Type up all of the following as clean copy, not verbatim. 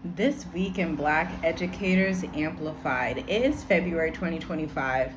This week in Black Educators Amplified. It is February 2025.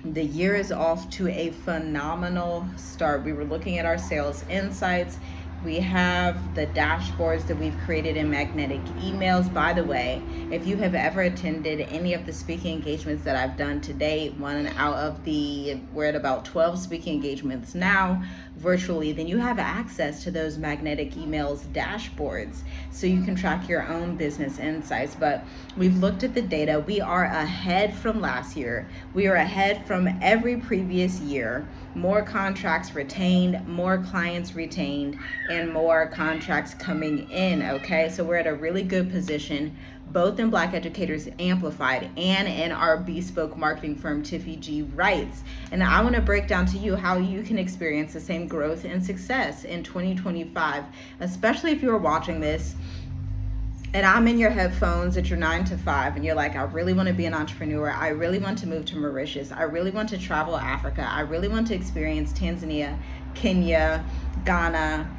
The year is off to a phenomenal start. We were looking at our sales insights. We have the dashboards that we've created in magnetic emails. By the way, if you have ever attended any of the speaking engagements that I've done to date, we're at about 12 speaking engagements now virtually, then you have access to those magnetic emails dashboards so you can track your own business insights. But we've looked at the data. We are ahead from last year. We are ahead from every previous year. More contracts retained, more clients retained, and more contracts coming in. Okay, so we're at a really good position, both in Black Educators Amplified and in our bespoke marketing firm, Tiffy G Writes. And I want to break down to you how you can experience the same growth and success in 2025, especially if you're watching this and I'm in your headphones at your 9 to 5 and you're like, I really want to be an entrepreneur. I really want to move to Mauritius. I really want to travel Africa. I really want to experience Tanzania, Kenya, Ghana,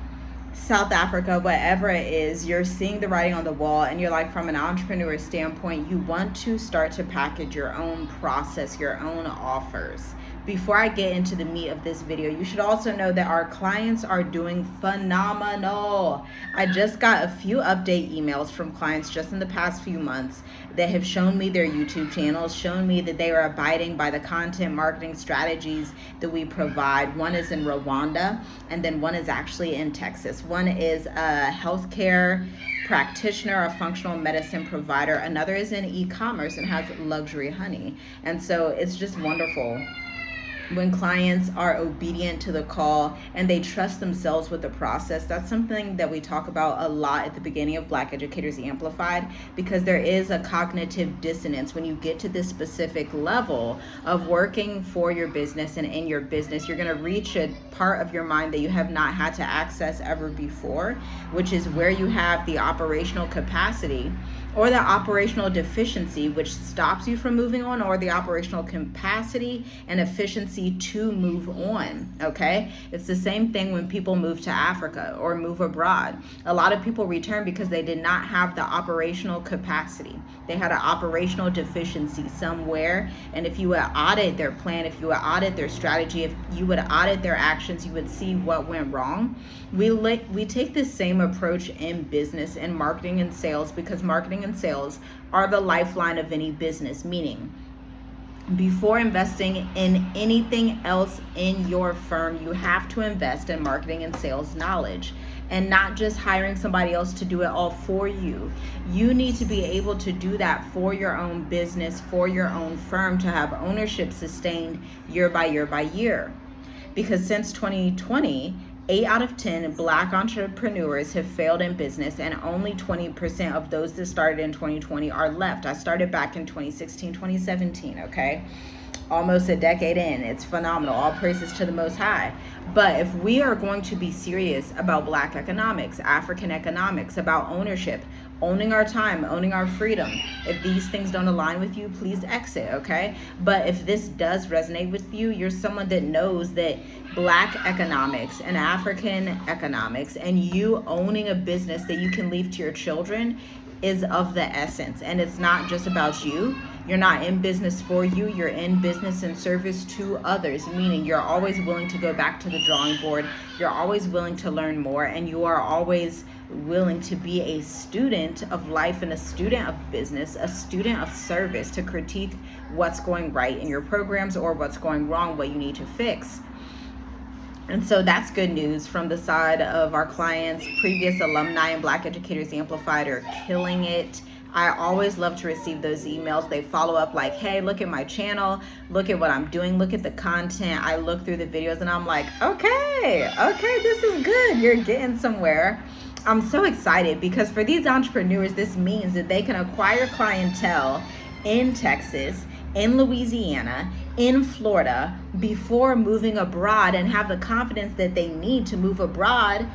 South Africa, whatever it is. You're seeing the writing on the wall and you're like, from an entrepreneur standpoint, you want to start to package your own process, your own offers. Before I get into the meat of this video, you should also know that our clients are doing phenomenal. I just got a few update emails from clients just in the past few months that have shown me their YouTube channels, shown me that they are abiding by the content marketing strategies that we provide. One is in Rwanda, and then one is actually in Texas. One is a healthcare practitioner, a functional medicine provider. Another is in e-commerce and has luxury honey. And so it's just wonderful when clients are obedient to the call and they trust themselves with the process. That's something that we talk about a lot at the beginning of Black Educators Amplified, because there is a cognitive dissonance when you get to this specific level of working for your business and in your business. You're going to reach a part of your mind that you have not had to access ever before, which is where you have the operational capacity or the operational deficiency, which stops you from moving on, or the operational capacity and efficiency to move on. Okay, it's the same thing when people move to Africa or move abroad. A lot of people return because they did not have the operational capacity. They had an operational deficiency somewhere. And if you would audit their plan, if you would audit their strategy, if you would audit their actions, you would see what went wrong. We take this same approach in business and marketing and sales, because marketing and sales are the lifeline of any business. Meaning, before investing in anything else in your firm, you have to invest in marketing and sales knowledge, and not just hiring somebody else to do it all for you. You need to be able to do that for your own business, for your own firm, to have ownership sustained year by year by year. Because since 2020, 8 out of 10 Black entrepreneurs have failed in business, and only 20% of those that started in 2020 are left. I started back in 2016, 2017, okay? Almost a decade in. It's phenomenal. All praises to the Most High. But if we are going to be serious about Black economics, African economics, about ownership, owning our time, owning our freedom, if these things don't align with you, please exit, okay? But if this does resonate with you, you're someone that knows that Black economics and African economics and you owning a business that you can leave to your children is of the essence. And it's not just about you. You're not in business for you. You're in business in service to others, meaning you're always willing to go back to the drawing board. You're always willing to learn more, and you are always willing to be a student of life and a student of business, a student of service, to critique what's going right in your programs or what's going wrong, what you need to fix. And so that's good news from the side of our clients. Previous alumni in Black Educators Amplified are killing it. I always love to receive those emails. They follow up like, hey, look at my channel, look at what I'm doing, look at the content. I look through the videos and I'm like, okay, this is good. You're getting somewhere. I'm so excited, because for these entrepreneurs, this means that they can acquire clientele in Texas, in Louisiana, in Florida before moving abroad, and have the confidence that they need to move abroad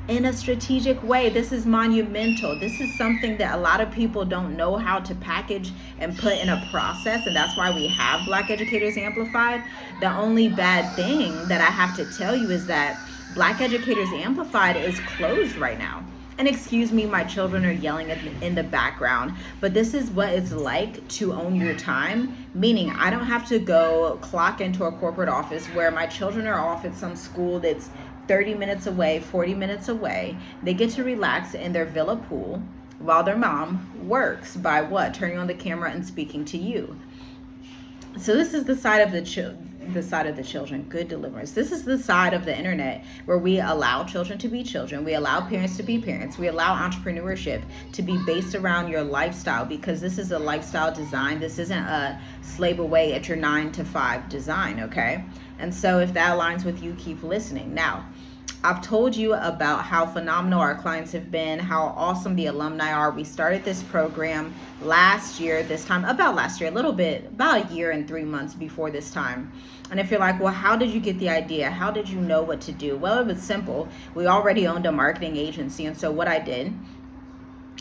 in a strategic way. This is monumental. This is something that a lot of people don't know how to package and put in a process, and that's why we have Black Educators Amplified. The only bad thing that I have to tell you is that Black Educators Amplified is closed right now. And excuse me, my children are yelling in the background, but this is what it's like to own your time, meaning I don't have to go clock into a corporate office where my children are off at some school that's 30 minutes away, 40 minutes away. They get to relax in their villa pool while their mom works by what? Turning on the camera and speaking to you. So this is the side of the children, good deliverance. This is the side of the internet where we allow children to be children. We allow parents to be parents. We allow entrepreneurship to be based around your lifestyle, because this is a lifestyle design. This isn't a slave away at your 9-to-5 design, okay? And so if that aligns with you, keep listening. Now, I've told you about how phenomenal our clients have been, how awesome the alumni are. We started this program last year, a little bit, about a year and 3 months before this time. And if you're like, well, how did you get the idea? How did you know what to do? Well, it was simple. We already owned a marketing agency. And so what I did,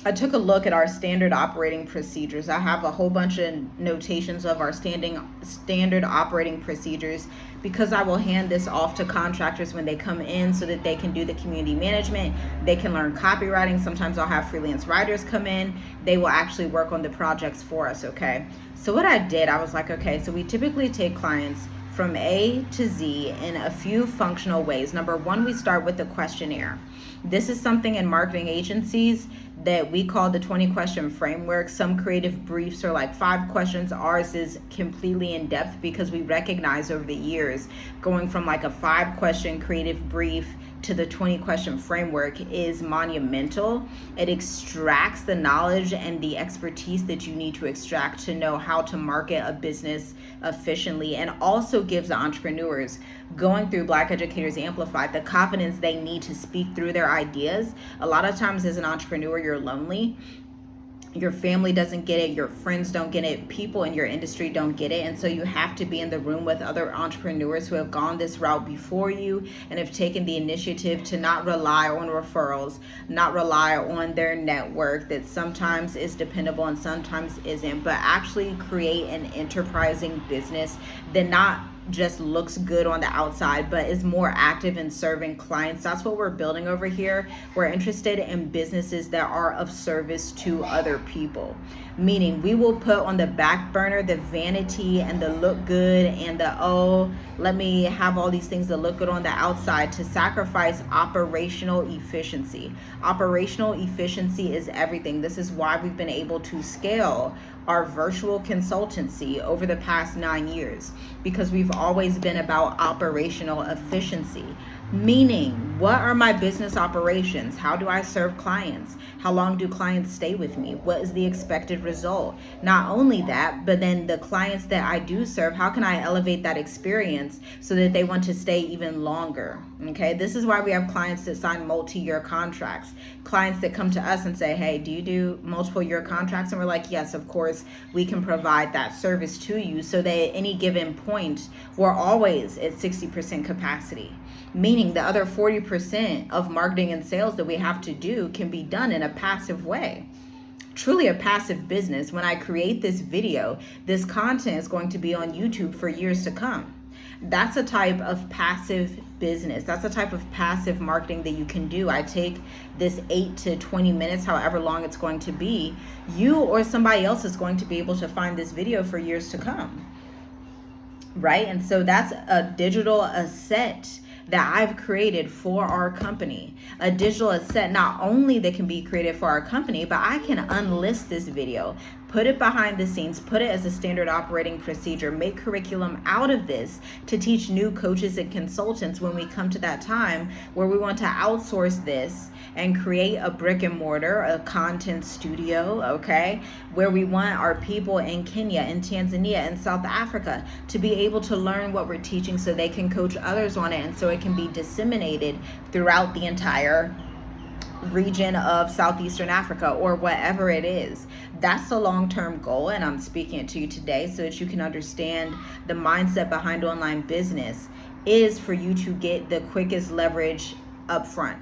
I took a look at our standard operating procedures. I have a whole bunch of notations of our standard operating procedures, because I will hand this off to contractors when they come in so that they can do the community management. They can learn copywriting. Sometimes I'll have freelance writers come in. They will actually work on the projects for us, okay? So what I did, I was like, okay, so we typically take clients from A to Z in a few functional ways. Number one, we start with the questionnaire. This is something in marketing agencies that we call the 20-question framework. Some creative briefs are like 5 questions. Ours is completely in depth, because we recognize over the years going from like a 5-question creative brief to the 20-question framework is monumental. It extracts the knowledge and the expertise that you need to extract to know how to market a business efficiently, and also gives the entrepreneurs going through Black Educators Amplified the confidence they need to speak through their ideas. A lot of times as an entrepreneur, you're lonely. Your family doesn't get it, your friends don't get it, people in your industry don't get it, and so you have to be in the room with other entrepreneurs who have gone this route before you and have taken the initiative to not rely on referrals, not rely on their network that sometimes is dependable and sometimes isn't, but actually create an enterprising business that not just looks good on the outside, but is more active in serving clients. That's what we're building over here. We're interested in businesses that are of service to other people, meaning we will put on the back burner the vanity and the look good and the, oh, let me have all these things that look good on the outside, to sacrifice operational efficiency. Operational efficiency is everything. This is why we've been able to scale our virtual consultancy over the past 9 years, because we've always been about operational efficiency. Meaning, what are my business operations? How do I serve clients? How long do clients stay with me? What is the expected result? Not only that, but then the clients that I do serve, how can I elevate that experience so that they want to stay even longer? Okay, this is why we have clients that sign multi-year contracts. Clients that come to us and say, hey, do you do multiple year contracts? And we're like, yes, of course, we can provide that service to you, so that at any given point, we're always at 60% capacity. Meaning the other 40% of marketing and sales that we have to do can be done in a passive way. Truly a passive business. When I create this video, this content is going to be on YouTube for years to come. That's a type of passive business. That's a type of passive marketing that you can do. I take this 8 to 20 minutes, however long it's going to be. You or somebody else is going to be able to find this video for years to come. Right? And so that's a digital asset that I've created for our company. A digital asset not only that can be created for our company, but I can unlist this video, put it behind the scenes, put it as a standard operating procedure, make curriculum out of this to teach new coaches and consultants when we come to that time where we want to outsource this and create a brick and mortar, a content studio, okay, where we want our people in Kenya, in Tanzania, in South Africa to be able to learn what we're teaching so they can coach others on it, and so it can be disseminated throughout the entire region of Southeastern Africa or whatever it is. That's the long-term goal, and I'm speaking it to you today so that you can understand the mindset behind online business is for you to get the quickest leverage up front,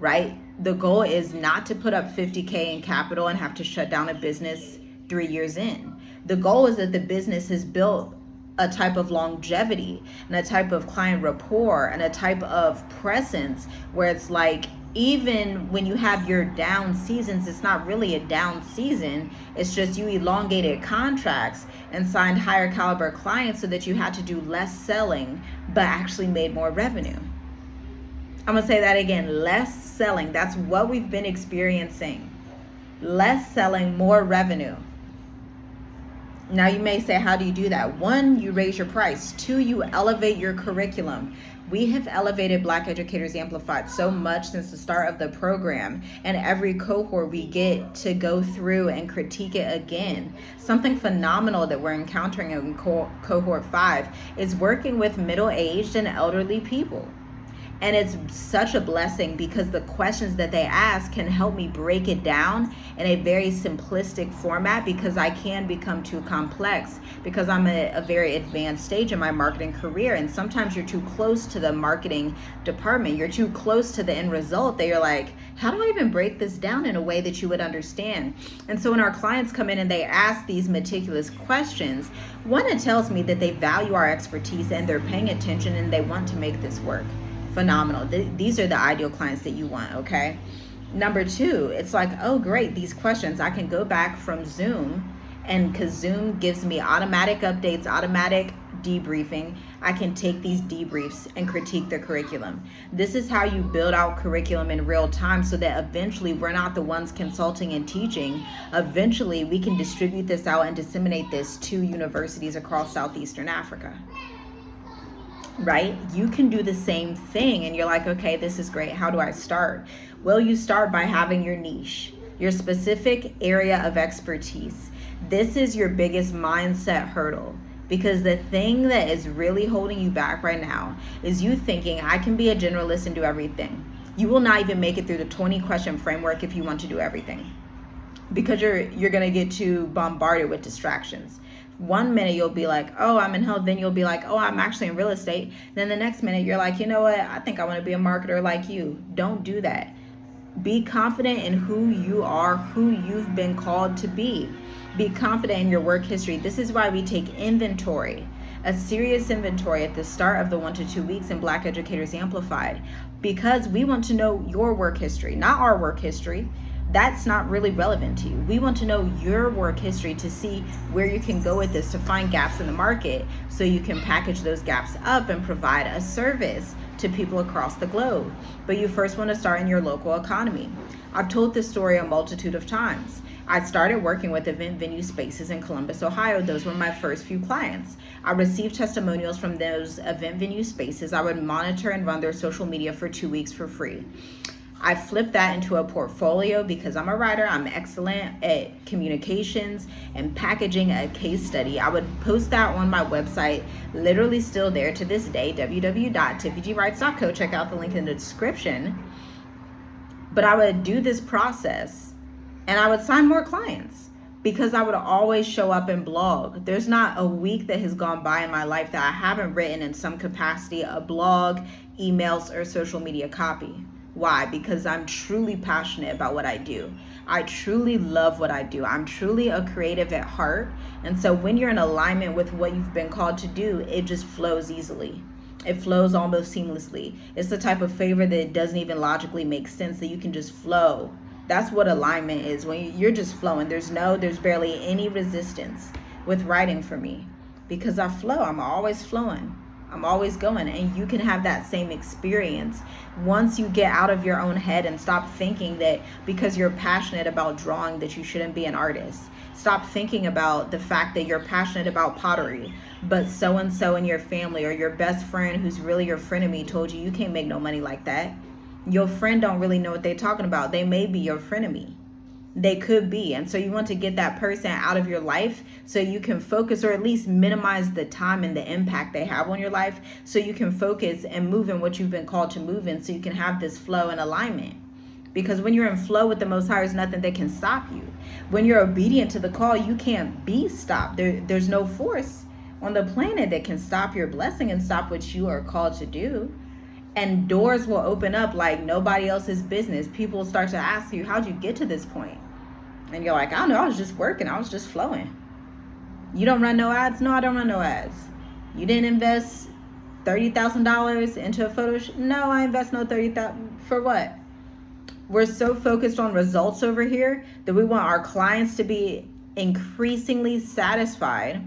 right? The goal is not to put up 50K in capital and have to shut down a business 3 years in. The goal is that the business has built a type of longevity and a type of client rapport and a type of presence where it's like even when you have your down seasons, it's not really a down season. It's just you elongated contracts and signed higher caliber clients so that you had to do less selling, but actually made more revenue. I'm gonna say that again, less selling. That's what we've been experiencing. Less selling, more revenue. Now you may say, how do you do that? One, you raise your price. Two, you elevate your curriculum. We have elevated Black Educators Amplified so much since the start of the program, and every cohort we get to go through and critique it again. Something phenomenal that we're encountering in cohort 5 is working with middle-aged and elderly people. And it's such a blessing because the questions that they ask can help me break it down in a very simplistic format, because I can become too complex because I'm at a very advanced stage in my marketing career. And sometimes you're too close to the marketing department. You're too close to the end result that you're like, how do I even break this down in a way that you would understand? And so when our clients come in and they ask these meticulous questions, one, it tells me that they value our expertise and they're paying attention and they want to make this work. Phenomenal. These are the ideal clients that you want, okay? Number two, it's like, oh great, these questions, I can go back from Zoom, and because Zoom gives me automatic updates, automatic debriefing, I can take these debriefs and critique the curriculum. This is how you build out curriculum in real time so that eventually we're not the ones consulting and teaching. Eventually we can distribute this out and disseminate this to universities across Southeastern Africa. Right? You can do the same thing, and you're like, okay, this is great. How do I start? Well, you start by having your niche, your specific area of expertise. This is your biggest mindset hurdle, because the thing that is really holding you back right now is you thinking, I can be a generalist and do everything. You will not even make it through the 20-question framework if you want to do everything, because you're going to get too bombarded with distractions. One minute you'll be like, oh, I'm in health. Then you'll be like, oh, I'm actually in real estate. Then the next minute you're like, you know what? I think I want to be a marketer like you. Don't do that. Be confident in who you are, who you've been called to be. Be confident in your work history. This is why we take inventory, a serious inventory at the start of the 1 to 2 weeks in Black Educators Amplified, because we want to know your work history, not our work history. That's not really relevant to you. We want to know your work history to see where you can go with this, to find gaps in the market so you can package those gaps up and provide a service to people across the globe. But you first want to start in your local economy. I've told this story a multitude of times. I started working with event venue spaces in Columbus, Ohio. Those were my first few clients. I received testimonials from those event venue spaces. I would monitor and run their social media for 2 weeks for free. I flipped that into a portfolio because I'm a writer. I'm excellent at communications and packaging a case study. I would post that on my website, literally still there to this day, www.tiffygwrites.co. Check out the link in the description. But I would do this process and I would sign more clients because I would always show up and blog. There's not a week that has gone by in my life that I haven't written in some capacity a blog, emails, or social media copy. Why? Because I'm truly passionate about what I do. I truly love what I do. I'm truly a creative at heart. And so when you're in alignment with what you've been called to do, it just flows easily. It flows almost seamlessly. It's the type of favor that doesn't even logically make sense, that you can just flow. That's what alignment is. When you're just flowing, there's barely any resistance with writing for me, because I flow. I'm always flowing. I'm always going, and you can have that same experience once you get out of your own head and stop thinking that because you're passionate about drawing that you shouldn't be an artist. Stop thinking about the fact that you're passionate about pottery, but so-and-so in your family or your best friend who's really your frenemy told you can't make no money like that. Your friend don't really know what they're talking about. They may be your frenemy. They could be. And so you want to get that person out of your life so you can focus, or at least minimize the time and the impact they have on your life, so you can focus and move in what you've been called to move in, so you can have this flow and alignment. Because when you're in flow with the Most High, there's nothing that can stop you. When you're obedient to the call, you can't be stopped. There's no force on the planet that can stop your blessing and stop what you are called to do. And doors will open up like nobody else's business. People will start to ask you, how'd you get to this point? And you're like, I don't know, I was just working. I was just flowing. You don't run no ads? No, I don't run no ads. You didn't invest $30,000 into a photo shoot? No, I invest no $30,000. For what? We're so focused on results over here that we want our clients to be increasingly satisfied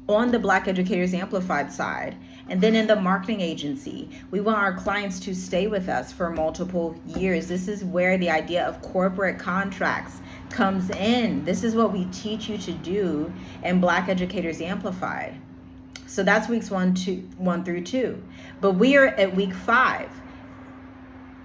on the Black Educators Amplified side. And then in the marketing agency, we want our clients to stay with us for multiple years. This is where the idea of corporate contracts comes in. This is what we teach you to do in Black Educators Amplified. So that's weeks 1 through 2. But we are at week 5.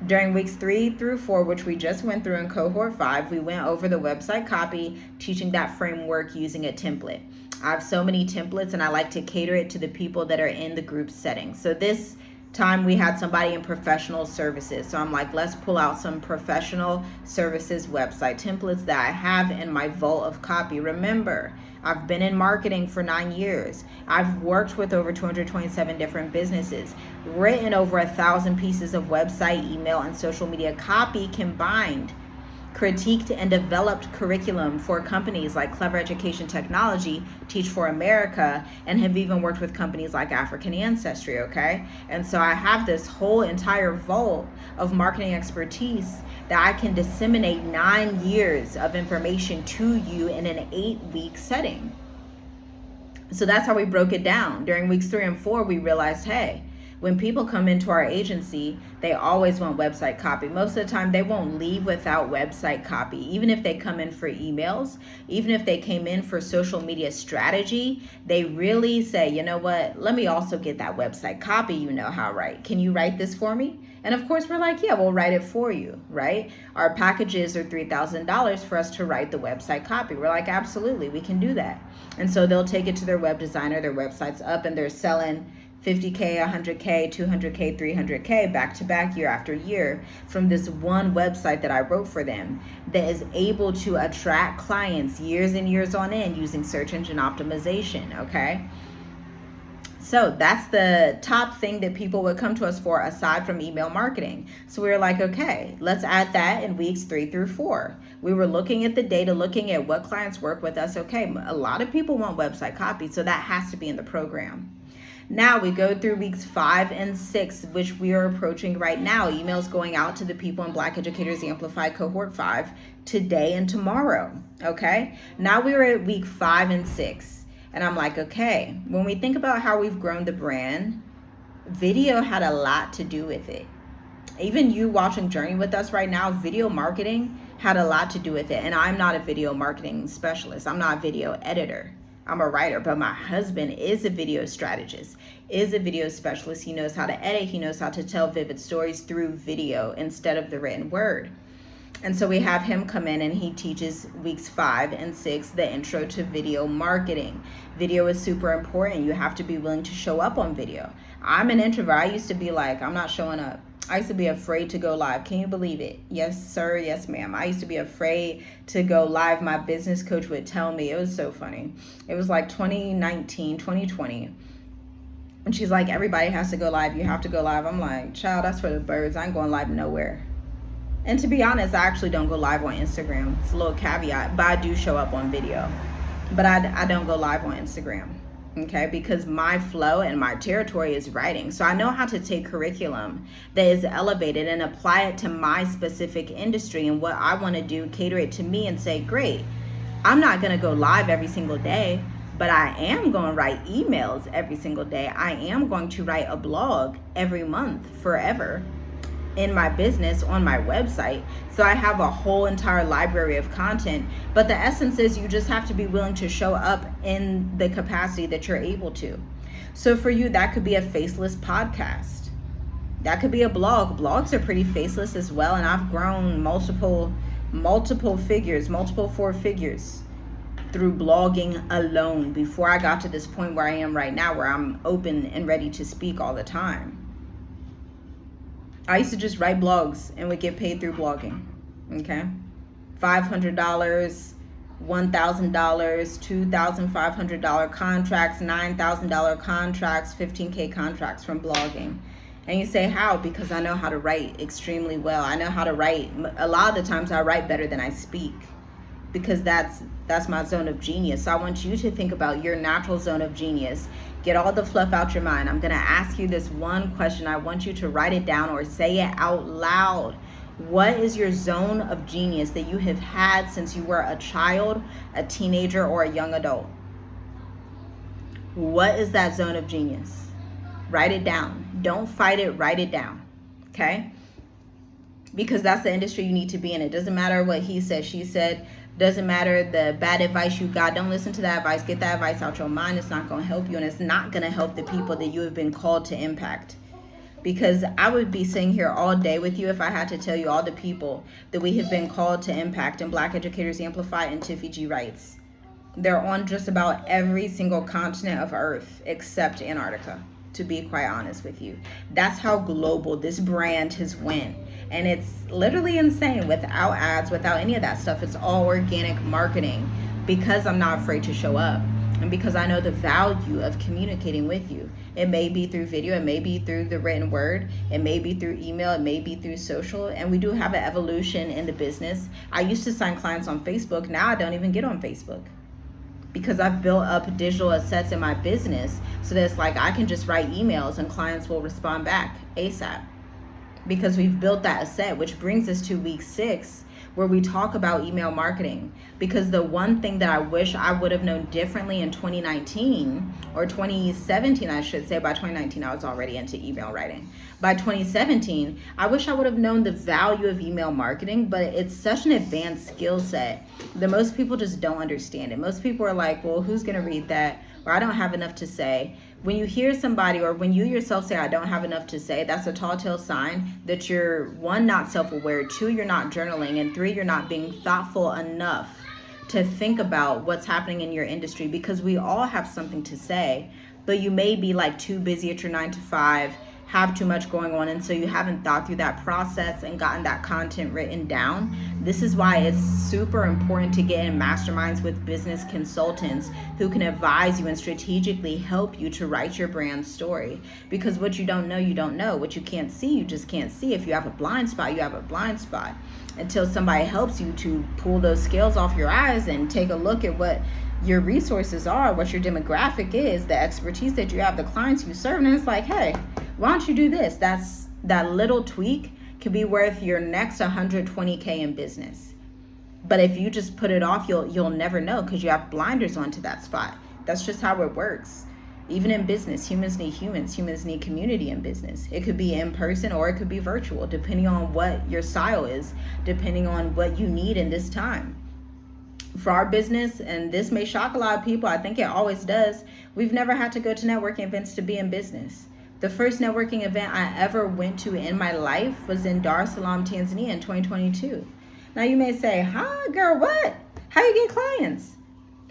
During weeks 3 through 4, which we just went through in cohort 5, we went over the website copy, teaching that framework using a template. I have so many templates and I like to cater it to the people that are in the group setting. So this time we had somebody in professional services. So I'm like, let's pull out some professional services website templates that I have in my vault of copy. Remember, I've been in marketing for 9 years. I've worked with over 227 different businesses, written over 1,000 pieces of website, email, and social media copy combined, critiqued and developed curriculum for companies like Clever Education Technology, Teach for America, and have even worked with companies like African Ancestry, okay? And so I have this whole entire vault of marketing expertise that I can disseminate 9 years of information to you in an 8-week setting. So that's how we broke it down. During weeks 3 and 4, we realized, hey, when people come into our agency, they always want website copy. Most of the time, they won't leave without website copy. Even if they come in for emails, even if they came in for social media strategy, they really say, you know what, let me also get that website copy you know how to write. Can you write this for me? And of course, we're like, yeah, we'll write it for you, right? Our packages are $3,000 for us to write the website copy. We're like, absolutely, we can do that. And so they'll take it to their web designer, their website's up, and they're selling $50K, $100K, $200K, $300K back to back year after year from this one website that I wrote for them that is able to attract clients years and years on end using search engine optimization, okay? So that's the top thing that people would come to us for aside from email marketing. So we were like, okay, let's add that in weeks 3 through 4. We were looking at the data, looking at what clients work with us. Okay, a lot of people want website copy, so that has to be in the program. Now we go through weeks 5 and 6, which we are approaching right now. Emails going out to the people in Black Educators Amplified Cohort 5 today and tomorrow, okay? Now we're at week 5 and 6. And I'm like, okay, when we think about how we've grown the brand, video had a lot to do with it. Even you watching Journey with us right now, video marketing had a lot to do with it. And I'm not a video marketing specialist. I'm not a video editor. I'm a writer, but my husband is a video strategist, is a video specialist. He knows how to edit. He knows how to tell vivid stories through video instead of the written word. And so we have him come in and he teaches weeks 5 and 6, the intro to video marketing. Video is super important. You have to be willing to show up on video. I'm an introvert. I used to be like, I'm not showing up. I used to be afraid to go live. Can you believe it? Yes, sir. Yes, ma'am. I used to be afraid to go live. My business coach would tell me. It was so funny. It was like 2019, 2020. And she's like, everybody has to go live. You have to go live. I'm like, child, that's for the birds. I ain't going live nowhere. And to be honest, I actually don't go live on Instagram. It's a little caveat, but I do show up on video. But I don't go live on Instagram, okay? Because my flow and my territory is writing. So I know how to take curriculum that is elevated and apply it to my specific industry and what I want to do, cater it to me and say, great, I'm not going to go live every single day, but I am going to write emails every single day. I am going to write a blog every month forever in my business on my website. So I have a whole entire library of content, but the essence is you just have to be willing to show up in the capacity that you're able to. So for you, that could be a faceless podcast. That could be a blog. Blogs are pretty faceless as well. And I've grown multiple figures, multiple 4 figures through blogging alone before I got to this point where I am right now, where I'm open and ready to speak all the time. I used to just write blogs and would get paid through blogging, okay? $500, $1,000, $2,500 contracts, $9,000 contracts, $15K contracts from blogging. And you say, how? Because I know how to write extremely well. I know how to write. A lot of the times I write better than I speak because that's my zone of genius. So I want you to think about your natural zone of genius. Get all the fluff out your mind. I'm going to ask you this one question. I want you to write it down or say it out loud. What is your zone of genius that you have had since you were a child, a teenager, or a young adult? What is that zone of genius? Write it down. Don't fight it. Write it down. Okay? Because that's the industry you need to be in. It doesn't matter what he said, she said. Doesn't matter the bad advice you got. Don't listen to that advice. Get that advice out your mind. It's not going to help you, and it's not going to help the people that you have been called to impact. Because I would be sitting here all day with you if I had to tell you all the people that we have been called to impact in Black Educators Amplified and Tiffy G Writes. They're on just about every single continent of Earth except Antarctica, to be quite honest with you. That's how global this brand has went. And it's literally insane, without ads, without any of that stuff. It's all organic marketing, because I'm not afraid to show up. And because I know the value of communicating with you. It may be through video, it may be through the written word, it may be through email, it may be through social. And we do have an evolution in the business. I used to sign clients on Facebook. Now I don't even get on Facebook, because I've built up digital assets in my business, so that it's like I can just write emails and clients will respond back ASAP, because we've built that asset. Which brings us to week 6, where we talk about email marketing. Because the one thing that I wish I would have known differently in 2019 or 2017, I should say. By 2019 I was already into email writing. By 2017 I wish I would have known the value of email marketing, but it's such an advanced skill set that most people just don't understand it. Most people are like, well, who's gonna read that? Or I don't have enough to say. When you hear somebody, or when you yourself say, I don't have enough to say, that's a tall tale sign that you're, 1, not self-aware, 2, you're not journaling, and 3, you're not being thoughtful enough to think about what's happening in your industry. Because we all have something to say, but you may be like too busy at your 9 to 5, have too much going on, and so you haven't thought through that process and gotten that content written down. This is why it's super important to get in masterminds with business consultants who can advise you and strategically help you to write your brand story. Because what you don't know, you don't know. What you can't see, you just can't see. If you have a blind spot, you have a blind spot. Until somebody helps you to pull those scales off your eyes and take a look at what your resources are, what your demographic is, the expertise that you have, the clients you serve, and it's like, hey, why don't you do this? That little tweak could be worth your next 120K in business. But if you just put it off, you'll never know, because you have blinders onto that spot. That's just how it works. Even in business, humans need humans. Humans need community in business. It could be in person or it could be virtual, depending on what your style is, depending on what you need in this time. For our business, and this may shock a lot of people, I think it always does, we've never had to go to networking events to be in business. The first networking event I ever went to in my life was in Dar es Salaam, Tanzania in 2022. Now you may say, huh, girl, what? How you get clients?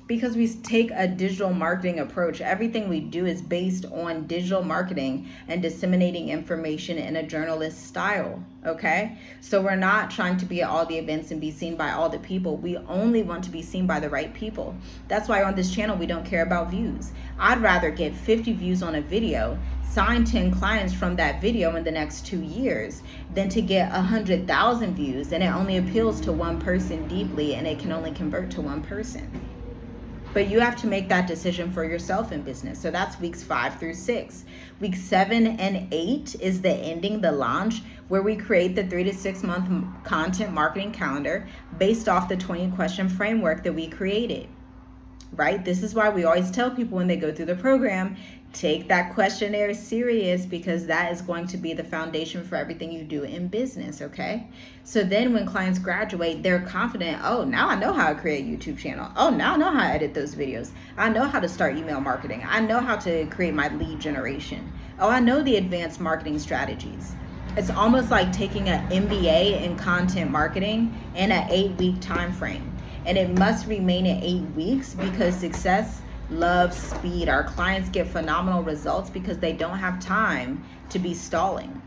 Because we take a digital marketing approach. Everything we do is based on digital marketing and disseminating information in a journalist style, okay? So we're not trying to be at all the events and be seen by all the people. We only want to be seen by the right people. That's why on this channel, we don't care about views. I'd rather get 50 views on a video, sign 10 clients from that video in the next 2 years, than to get 100,000 views and it only appeals to one person deeply and it can only convert to one person. But you have to make that decision for yourself in business. So that's weeks 5 through 6. Week 7 and 8 is the ending, the launch, where we create the 3 to 6 month content marketing calendar based off the 20 question framework that we created, right? This is why we always tell people when they go through the program, take that questionnaire serious, because that is going to be the foundation for everything you do in business, okay? So then when clients graduate, they're confident, oh, now I know how to create a YouTube channel. Oh, now I know how to edit those videos. I know how to start email marketing. I know how to create my lead generation. Oh, I know the advanced marketing strategies. It's almost like taking an MBA in content marketing in an 8-week time frame. And it must remain in 8 weeks, because success loves speed. Our clients get phenomenal results because they don't have time to be stalling.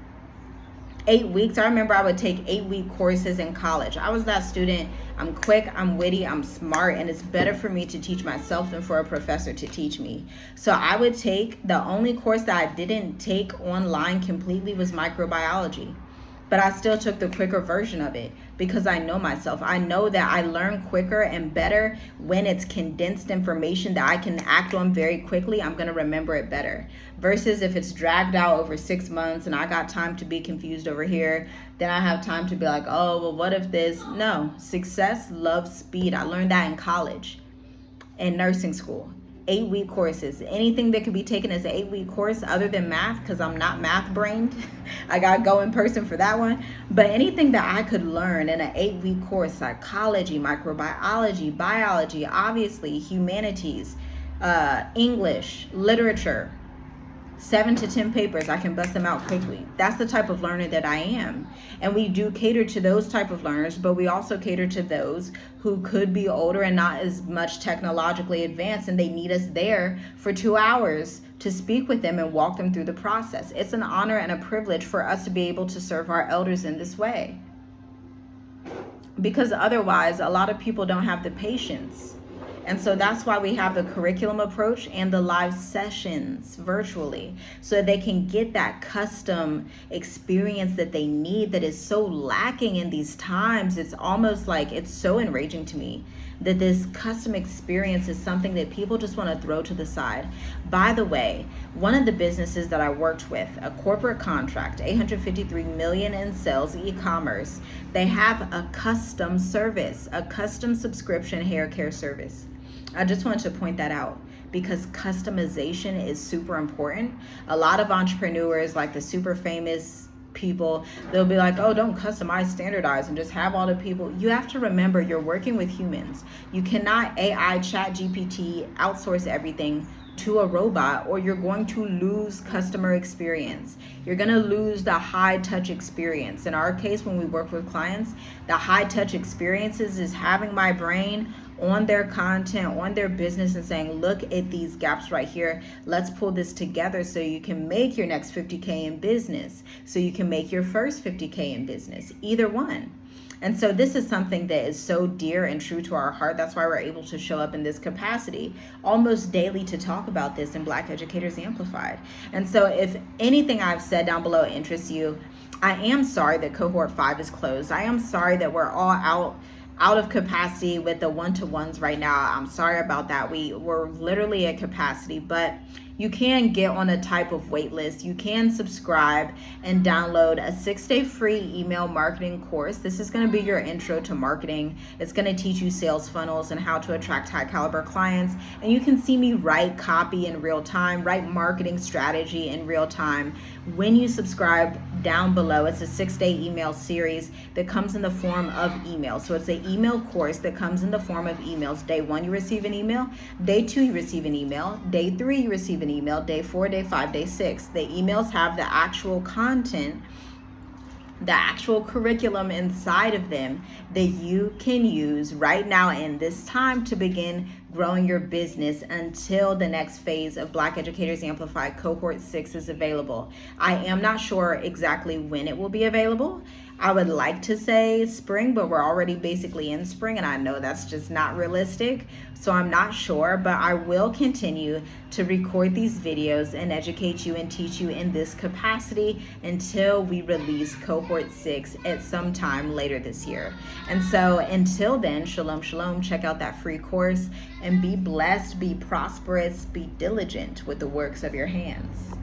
8 weeks. I remember I would take 8-week courses in college. I was that student. I'm quick, I'm witty, I'm smart, and it's better for me to teach myself than for a professor to teach me. So I would take, the only course that I didn't take online completely was microbiology. but I still took the quicker version of it because I know myself. I know that I learn quicker and better when it's condensed information that I can act on very quickly. I'm going to remember it better versus if it's dragged out over 6 months and I got time to be confused over here, then I have time to be like, oh, well, what if this? No, success loves speed. I learned that in college and nursing school. 8-week courses. Anything that can be taken as an 8-week course other than math, because I'm not math brained. I got to go in person for that one. But anything that I could learn in an 8-week course, psychology, microbiology, biology, obviously humanities, English, literature, 7 to 10 papers, I can bust them out quickly. That's the type of learner that I am. And we do cater to those type of learners, but we also cater to those who could be older and not as much technologically advanced, and they need us there for 2 hours to speak with them and walk them through the process. It's an honor and a privilege for us to be able to serve our elders in this way. Because otherwise, a lot of people don't have the patience. And so that's why we have the curriculum approach and the live sessions virtually, so they can get that custom experience that they need that is so lacking in these times. It's almost like, it's so enraging to me that this custom experience is something that people just want to throw to the side. By the way, one of the businesses that I worked with, a corporate contract, 853 million in sales, e-commerce, they have a custom service, a custom subscription hair care service. I just wanted to point that out because customization is super important. A lot of entrepreneurs, like the super famous people, they'll be like, oh, don't customize, standardize, and just have all the people. You have to remember you're working with humans. You cannot AI, chat GPT, outsource everything to a robot, or you're going to lose customer experience. You're going to lose the high touch experience. In our case, when we work with clients, the high touch experiences is having my brain on their content, on their business, and saying, look at these gaps right here. Let's pull this together so you can make your next 50K in business, so you can make your first 50K in business, either one. And so this is something that is so dear and true to our heart. That's why we're able to show up in this capacity almost daily to talk about this in Black Educators Amplified. And so if anything I've said down below interests you, I am sorry that cohort 5 is closed. I am sorry that we're all out of capacity with the one-to-ones right now. I'm sorry about that. We're literally at capacity, but you can get on a type of wait list. You can subscribe and download a 6-day free email marketing course. This is going to be your intro to marketing. It's going to teach you sales funnels and how to attract high caliber clients. And you can see me write copy in real time, write marketing strategy in real time. When you subscribe down below, it's a 6-day email series that comes in the form of emails. So it's an email course that comes in the form of emails. Day 1, you receive an email. Day 2, you receive an email. Day 3, you receive an email. Day 4, day 5, day 6. The emails have the actual content, the actual curriculum inside of them that you can use right now in this time to begin growing your business until the next phase of Black Educators Amplified Cohort 6 is available. I am not sure exactly when it will be available. I would like to say spring, but we're already basically in spring, and I know that's just not realistic. So I'm not sure, but I will continue to record these videos and educate you and teach you in this capacity until we release Cohort 6 at some time later this year. And so until then, shalom, shalom. Check out that free course and be blessed, be prosperous, be diligent with the works of your hands.